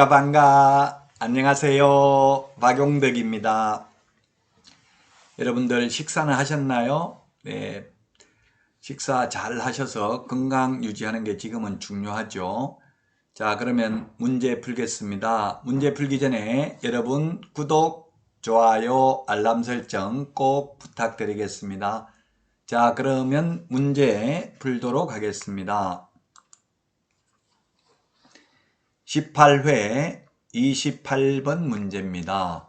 반가. 안녕하세요. 박용덕입니다. 여러분들 식사는 하셨나요? 네, 식사 잘 하셔서 건강 유지하는 게 지금은 중요하죠. 자, 그러면 문제 풀겠습니다. 문제 풀기 전에 여러분 구독, 좋아요, 알람 설정 꼭 부탁드리겠습니다. 자, 그러면 문제 풀도록 하겠습니다. 18회 28번 문제입니다.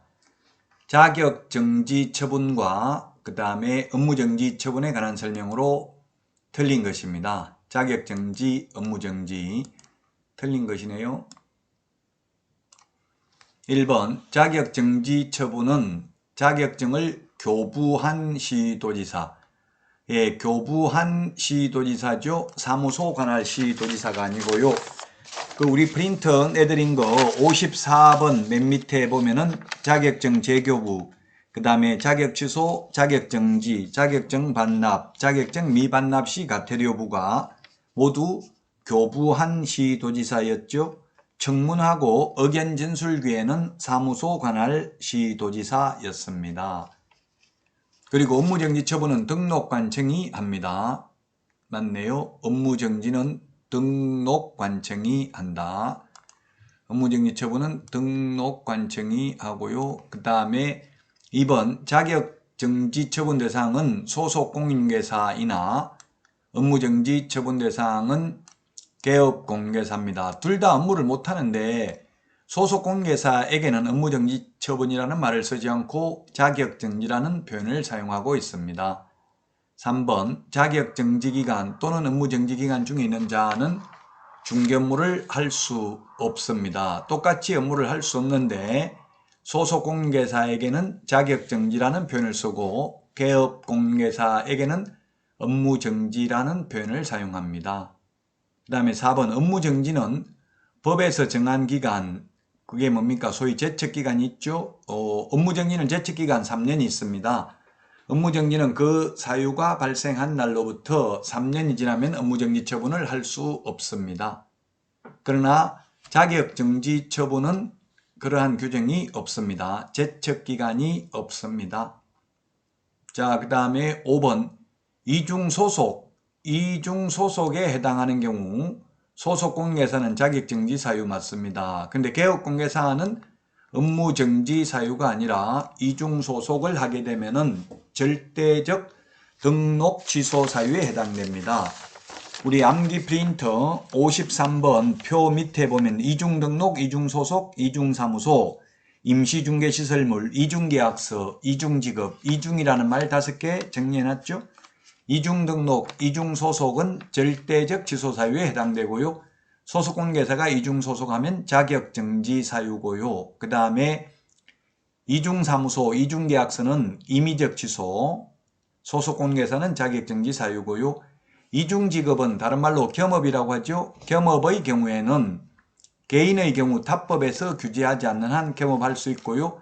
자격정지 처분과 그 다음에 업무정지 처분에 관한 설명으로 틀린 것입니다. 자격정지, 업무정지 틀린 것이네요. 1번 자격정지 처분은 자격증을 교부한 시도지사, 교부한 시도지사죠. 사무소 관할 시도지사가 아니고요. 우리 프린터 내드린 거 54번 맨 밑에 보면은 자격증 재교부, 그 다음에 자격 취소, 자격정지, 자격증 반납, 자격증 미반납 시 가태료부가 모두 교부한 시도지사였죠. 청문하고 의견 진술 기회는 사무소 관할 시도지사였습니다. 그리고 업무정지 처분은 등록관청이 합니다. 맞네요. 업무정지는 등록관청이 한다. 업무정지 처분은 등록관청이 하고요. 그 다음에 2번 자격정지 처분 대상은 소속 공인중개사이나 업무정지 처분 대상은 개업공개사입니다. 둘 다 업무를 못하는데 소속 공개사에게는 업무정지 처분이라는 말을 쓰지 않고 자격정지라는 표현을 사용하고 있습니다. 3번 자격정지기간 또는 업무정지기간 중에 있는 자는 중개업무를 할 수 없습니다. 똑같이 업무를 할 수 없는데 소속공개사에게는 자격정지라는 표현을 쓰고 개업공개사에게는 업무정지라는 표현을 사용합니다. 그 다음에 4번 업무정지는 법에서 정한 기간, 그게 뭡니까? 소위 제척기간이 있죠. 업무정지는 제척기간 3년이 있습니다. 업무정지는 그 사유가 발생한 날로부터 3년이 지나면 업무정지 처분을 할 수 없습니다. 그러나 자격정지 처분은 그러한 규정이 없습니다. 제척기간이 없습니다. 자, 그 다음에 5번 이중소속에 해당하는 경우 소속공개사는 자격정지 사유 맞습니다. 근데 개업공개사는 업무정지 사유가 아니라 이중소속을 하게 되면은 절대적 등록 취소 사유에 해당됩니다. 우리 암기 프린터 53번 표 밑에 보면 이중등록, 이중소속, 이중사무소, 임시중개시설물, 이중계약서, 이중직업, 이중이라는 말 5개 정리해놨죠. 이중등록, 이중소속은 절대적 취소 사유에 해당되고요. 소속공개사가 이중소속하면 자격정지 사유고요. 그 다음에 이중사무소, 이중계약서는 임의적 취소, 소속공개사는 자격정지 사유고요. 이중직업은 다른 말로 겸업이라고 하죠. 겸업의 경우에는 개인의 경우 탑법에서 규제하지 않는 한 겸업할 수 있고요.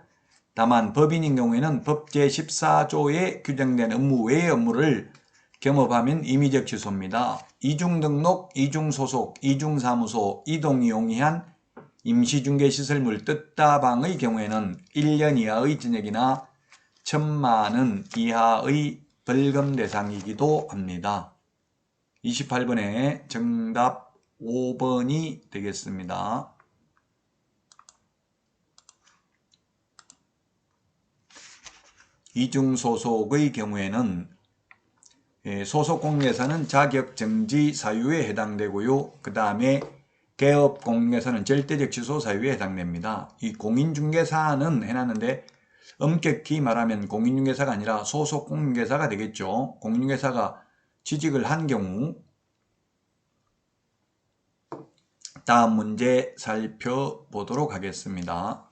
다만 법인인 경우에는 법 제14조에 규정된 업무 외의 업무를 겸업하면 임의적 취소입니다. 이중등록, 이중소속, 이중사무소, 이동이용이한 임시중개시설물 뜻다방의 경우에는 1년 이하의 징역이나 1,000만 원 이하의 벌금 대상이기도 합니다. 28번에 정답 5번이 되겠습니다. 이중소속의 경우에는 소속공개사는 자격정지 사유에 해당되고요. 그 다음에 개업공개사는 절대적 취소 사유에 해당됩니다. 이 공인중개사는 해놨는데 엄격히 말하면 공인중개사가 아니라 소속공개사가 되겠죠. 공인중개사가 취직을 한 경우 다음 문제 살펴보도록 하겠습니다.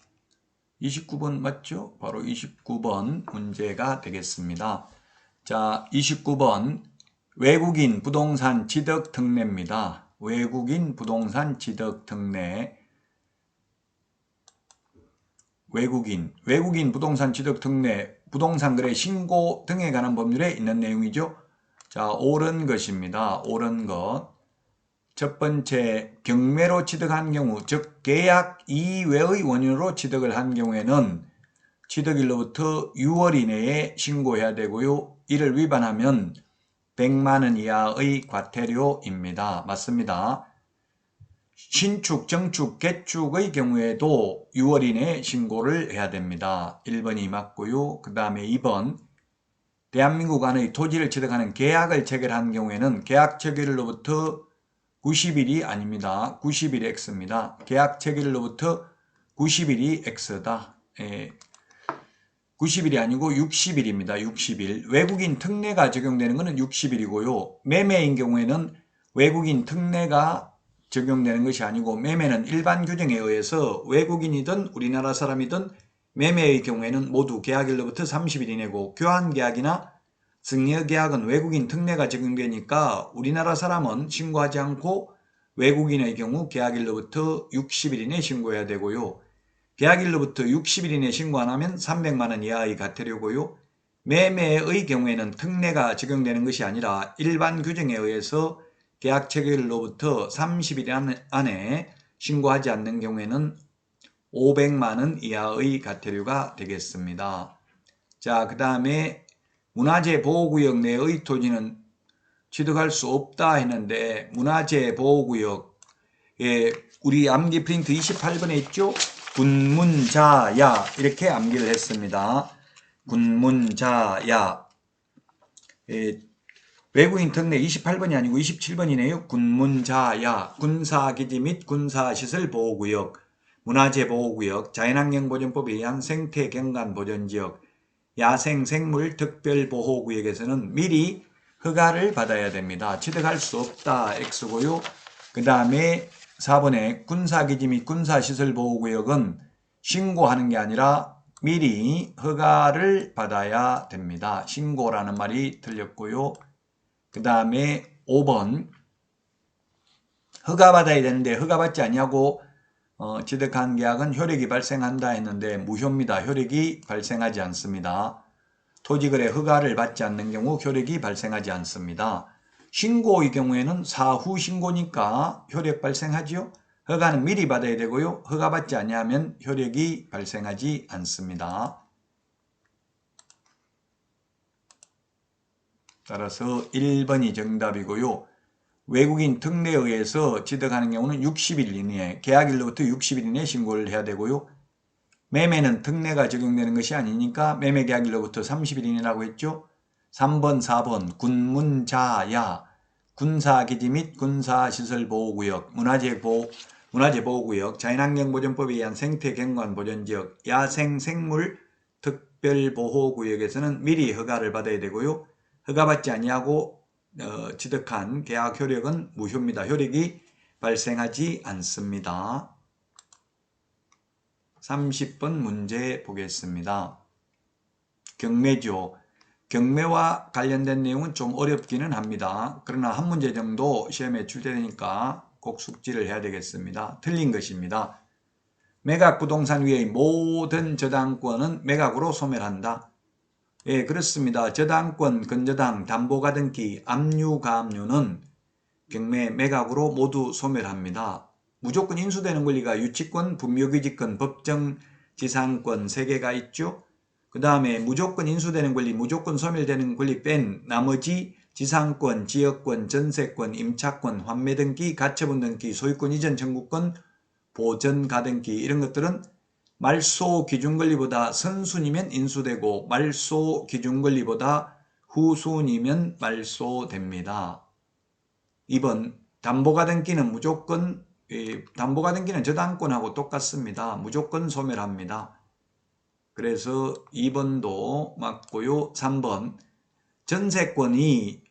29번 맞죠? 바로 29번 문제가 되겠습니다. 자, 29번 외국인 부동산 취득 특례입니다. 외국인 부동산 취득 특례. 외국인 부동산 취득 특례, 부동산 거래 신고 등에 관한 법률에 있는 내용이죠. 자, 옳은 것입니다. 옳은 것. 첫 번째, 경매로 취득한 경우, 즉 계약 이외의 원인으로 취득을 한 경우에는 취득일로부터 6월 이내에 신고해야 되고요. 이를 위반하면 100만 원 이하의 과태료입니다. 맞습니다. 신축, 정축, 개축의 경우에도 6월 이내에 신고를 해야 됩니다. 1번이 맞고요. 그 다음에 2번, 대한민국 안의 토지를 취득하는 계약을 체결한 경우에는 계약 체결일로부터 90일이 아닙니다. 90일이 X입니다. 계약 체결일로부터 90일이 X다. 90일이 아니고 60일입니다. 60일. 외국인 특례가 적용되는 것은 60일이고요. 매매인 경우에는 외국인 특례가 적용되는 것이 아니고 매매는 일반 규정에 의해서 외국인이든 우리나라 사람이든 매매의 경우에는 모두 계약일로부터 30일 이내고 교환계약이나 승여계약은 외국인 특례가 적용되니까 우리나라 사람은 신고하지 않고 외국인의 경우 계약일로부터 60일 이내 신고해야 되고요. 계약일로부터 60일 이내 신고 안 하면 300만 원 이하의 과태료고요. 매매의 경우에는 특례가 적용되는 것이 아니라 일반 규정에 의해서 계약 체결일로부터 30일 안에 신고하지 않는 경우에는 500만 원 이하의 과태료가 되겠습니다. 자, 그 다음에 문화재 보호구역 내의 토지는 취득할 수 없다 했는데 문화재 보호구역에 우리 암기 프린트 28번에 있죠? 군문자야 이렇게 암기를 했습니다. 군문자야. 외국인 특례 28번이 아니고 27번이네요. 군문자야. 군사기지 및 군사시설 보호구역, 문화재 보호구역, 자연환경보전법에 의한 생태경관보전지역, 야생생물 특별보호구역에서는 미리 허가를 받아야 됩니다. 취득할 수 없다 X고요. 그 다음에 4번에 군사기지 및 군사시설 보호구역은 신고하는 게 아니라 미리 허가를 받아야 됩니다. 신고라는 말이 틀렸고요. 그 다음에 5번 허가받아야 되는데 허가받지 않냐고 취득한 계약은 효력이 발생한다 했는데 무효입니다. 효력이 발생하지 않습니다. 토지거래 허가를 받지 않는 경우 효력이 발생하지 않습니다. 신고의 경우에는 사후 신고니까 효력 발생하지요. 허가는 미리 받아야 되고요. 허가받지 않으면 효력이 발생하지 않습니다. 따라서 1번이 정답이고요. 외국인 특례에 의해서 취득하는 경우는 60일 이내에, 계약일로부터 60일 이내에 신고를 해야 되고요. 매매는 특례가 적용되는 것이 아니니까 매매 계약일로부터 30일 이내라고 했죠. 3번, 4번 군문자야, 군사기지 및 군사시설보호구역, 문화재보호구역, 자연환경보전법에 의한 생태경관보전지역, 야생생물 특별보호구역에서는 미리 허가를 받아야 되고요. 허가받지 아니하고 취득한 계약 효력은 무효입니다. 효력이 발생하지 않습니다. 30번 문제 보겠습니다. 경매죠. 경매와 관련된 내용은 좀 어렵기는 합니다. 그러나 한 문제 정도 시험에 출제되니까 꼭 숙지를 해야 되겠습니다. 틀린 것입니다. 매각 부동산 위의 모든 저당권은 매각으로 소멸한다. 예, 그렇습니다. 저당권, 근저당, 담보가등기, 압류가압류는 경매 매각으로 모두 소멸합니다. 무조건 인수되는 권리가 유치권, 분묘규직권, 법정지상권 3개가 있죠. 그 다음에 무조건 인수되는 권리, 무조건 소멸되는 권리 뺀 나머지 지상권, 지역권, 전세권, 임차권, 환매등기, 가처분 등기, 소유권 이전 청구권, 보전가등기 이런 것들은 말소 기준권리보다 선순이면 인수되고 말소 기준권리보다 후순이면 말소됩니다. 2번 담보가등기는 무조건 담보가등기는 저당권하고 똑같습니다. 무조건 소멸합니다. 그래서 2번도 맞고요. 3번 전세권이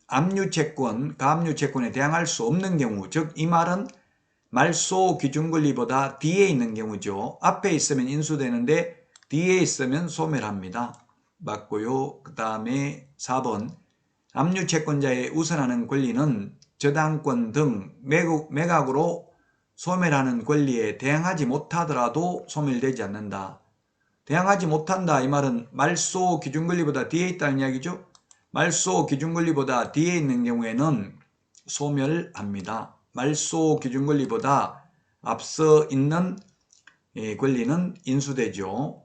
압류채권, 가압류채권에 대항할 수 없는 경우, 즉 이 말은 말소 기준권리보다 뒤에 있는 경우죠. 앞에 있으면 인수되는데 뒤에 있으면 소멸합니다. 맞고요. 그 다음에 4번 압류채권자의 우선하는 권리는 저당권 등 매각으로 소멸하는 권리에 대항하지 못하더라도 소멸되지 않는다. 대항하지 못한다 이 말은 말소 기준권리보다 뒤에 있다는 이야기죠. 말소 기준권리보다 뒤에 있는 경우에는 소멸합니다. 말소 기준권리보다 앞서 있는 권리는 인수되죠.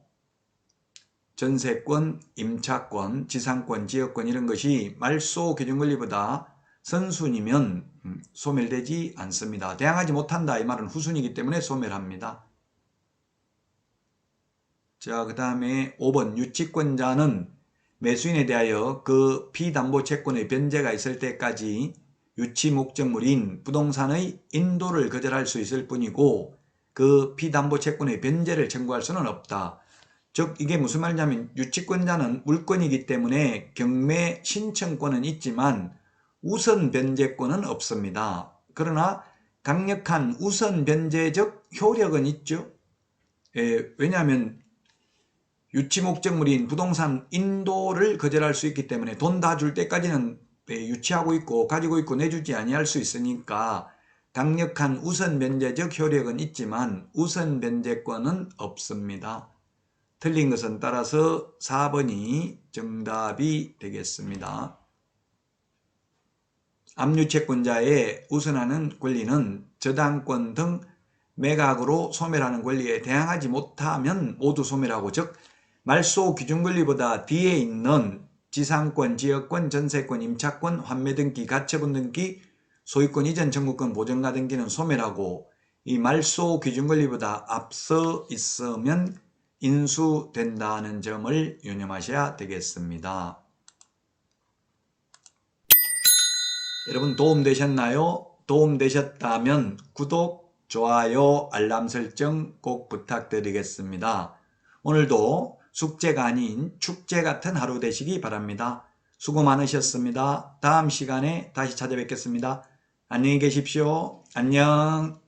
전세권, 임차권, 지상권, 지역권 이런 것이 말소 기준권리보다 선순위면 소멸되지 않습니다. 대항하지 못한다 이 말은 후순위이기 때문에 소멸합니다. 자, 그 다음에 5번 유치권자는 매수인에 대하여 그 피담보채권의 변제가 있을 때까지 유치 목적물인 부동산의 인도를 거절할 수 있을 뿐이고 그 피담보채권의 변제를 청구할 수는 없다. 즉 이게 무슨 말이냐면 유치권자는 물권이기 때문에 경매 신청권은 있지만 우선 변제권은 없습니다. 그러나 강력한 우선 변제적 효력은 있죠. 왜냐하면 유치 목적물인 부동산 인도를 거절할 수 있기 때문에 돈 다 줄 때까지는 유치하고 있고 가지고 있고 내주지 아니할 수 있으니까 강력한 우선 변제적 효력은 있지만 우선 변제권은 없습니다. 틀린 것은 따라서 4번이 정답이 되겠습니다. 압류채권자의 우선하는 권리는 저당권 등 매각으로 소멸하는 권리에 대항하지 못하면 모두 소멸하고 즉 말소 기준권리보다 뒤에 있는 지상권, 지역권, 전세권, 임차권, 환매등기, 가처분등기, 소유권 이전 청구권, 보전가 등기는 소멸하고 이 말소 기준권리보다 앞서 있으면 인수된다는 점을 유념하셔야 되겠습니다. 여러분 도움되셨나요? 도움되셨다면 구독, 좋아요, 알람 설정 꼭 부탁드리겠습니다. 오늘도 숙제가 아닌 축제 같은 하루 되시기 바랍니다. 수고 많으셨습니다. 다음 시간에 다시 찾아뵙겠습니다. 안녕히 계십시오. 안녕.